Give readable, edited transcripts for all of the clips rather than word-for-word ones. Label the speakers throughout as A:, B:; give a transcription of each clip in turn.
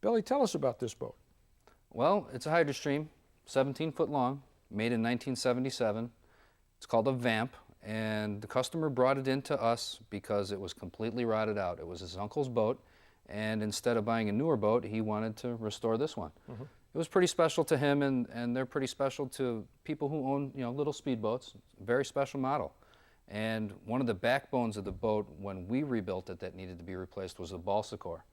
A: Billy, tell us about this boat.
B: Well, it's a Hydrostream, 17 foot long, made in 1977. It's called a Vamp, and the customer brought it into us because it was completely rotted out. It was his uncle's boat, and instead of buying a newer boat, he wanted to restore this one. It was pretty special to him, and they're pretty special to people who own, little speedboats. Very special model. And one of the backbones of the boat when we rebuilt it that needed to be replaced was the balsa core.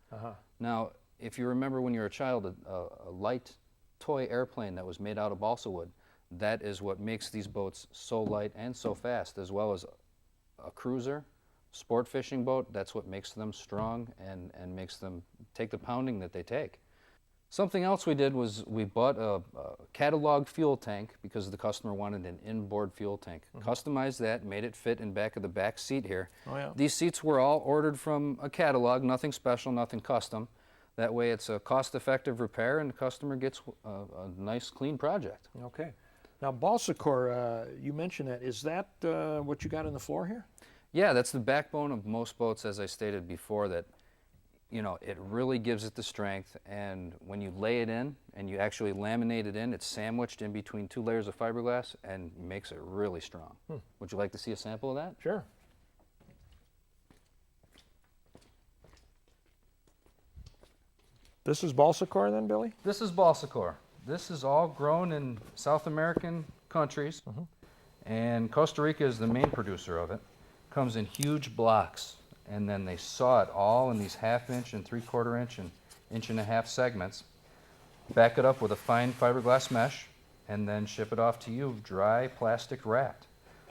B: Now, if you remember when you were a child, a light toy airplane that was made out of balsa wood, that is what makes these boats so light and so fast, as well as a cruiser, sport fishing boat. That's what makes them strong and makes them take the pounding that they take. Something else we did was we bought a catalog fuel tank because the customer wanted an inboard fuel tank. Customized that, made it fit in back of the back seat here.
A: Oh, yeah.
B: These seats were all ordered from a catalog, nothing special, nothing custom. That way it's a cost-effective repair and the customer gets a nice, clean project.
A: Okay. Now, balsa core, you mentioned that. Is that what you got on the floor here?
B: Yeah, that's the backbone of most boats, as I stated before, that it really gives it the strength, and when you lay it in and you actually laminate it in, it's sandwiched in between 2 layers of fiberglass and makes it really strong. Would you like to see a sample of that?
A: Sure. This is balsa core then, Billy?
B: This is balsa core. This is all grown in South American countries, and Costa Rica is the main producer of it. Comes in huge blocks, and then they saw it all in these 1/2 inch and 3/4 inch and 1.5 inch segments. Back it up with a fine fiberglass mesh, and then ship it off to you dry, plastic wrapped.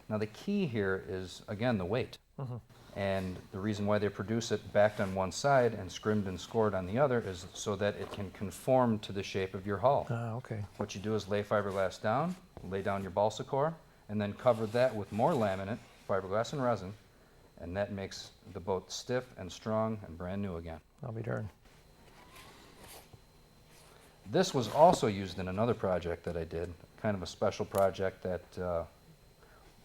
B: Now the key here is, again, the weight. And the reason why they produce it backed on one side and scrimmed and scored on the other is so that it can conform to the shape of your hull.
A: Okay.
B: What you do is lay fiberglass down, lay down your balsa core, and then cover that with more laminate, fiberglass and resin, and that makes the boat stiff and strong and brand new again.
A: I'll be darned.
B: This was also used in another project that I did, kind of a special project that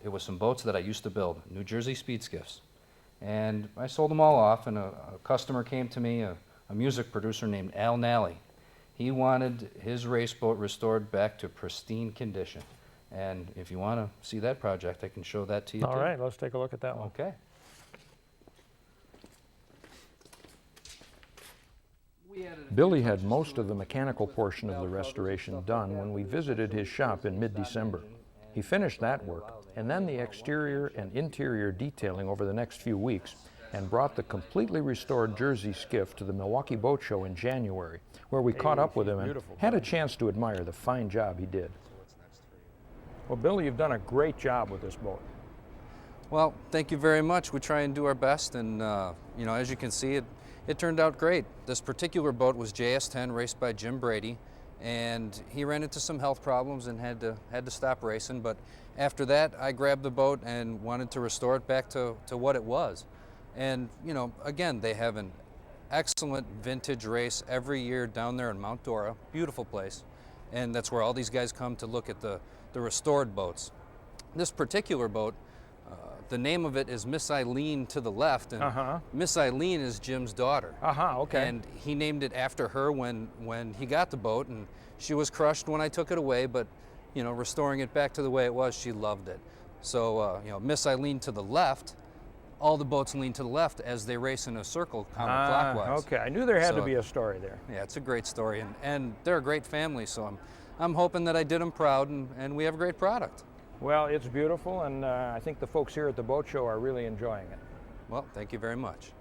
B: it was some boats that I used to build, New Jersey speed skiffs. And I sold them all off, and a customer came to me, a music producer named Al Nally. He wanted his race boat restored back to pristine condition. And if you want to see that project, I can show that to you too.
A: All right, let's take a look at that one.
B: Okay.
A: Billy had most of the mechanical portion of the restoration done when we visited his shop in mid-December. He finished that work, and then the exterior and interior detailing over the next few weeks, and brought the completely restored Jersey skiff to the Milwaukee Boat Show in January, where we caught up with him and had a chance to admire the fine job he did. Well, Billy, you've done a great job with this boat.
B: Well, thank you very much. We try and do our best, and as you can see, it turned out great. This particular boat was JS10, raced by Jim Brady, and he ran into some health problems and had to stop racing. But after that, I grabbed the boat and wanted to restore it back to what it was. And again, they have an excellent vintage race every year down there in Mount Dora, beautiful place, and that's where all these guys come to look at the restored boats. This particular boat, the name of it is Miss Eileen to the left, and Miss Eileen is Jim's daughter.
A: Okay.
B: And he named it after her when he got the boat, and she was crushed when I took it away, but restoring it back to the way it was, she loved it. So Miss Eileen to the left, all the boats lean to the left as they race in a circle counterclockwise.
A: Okay, I knew there had to be a story there.
B: Yeah, it's a great story, and they're a great family, so I'm hoping that I did them proud, and we have a great product.
A: Well, it's beautiful, and I think the folks here at the boat show are really enjoying it.
B: Well, thank you very much.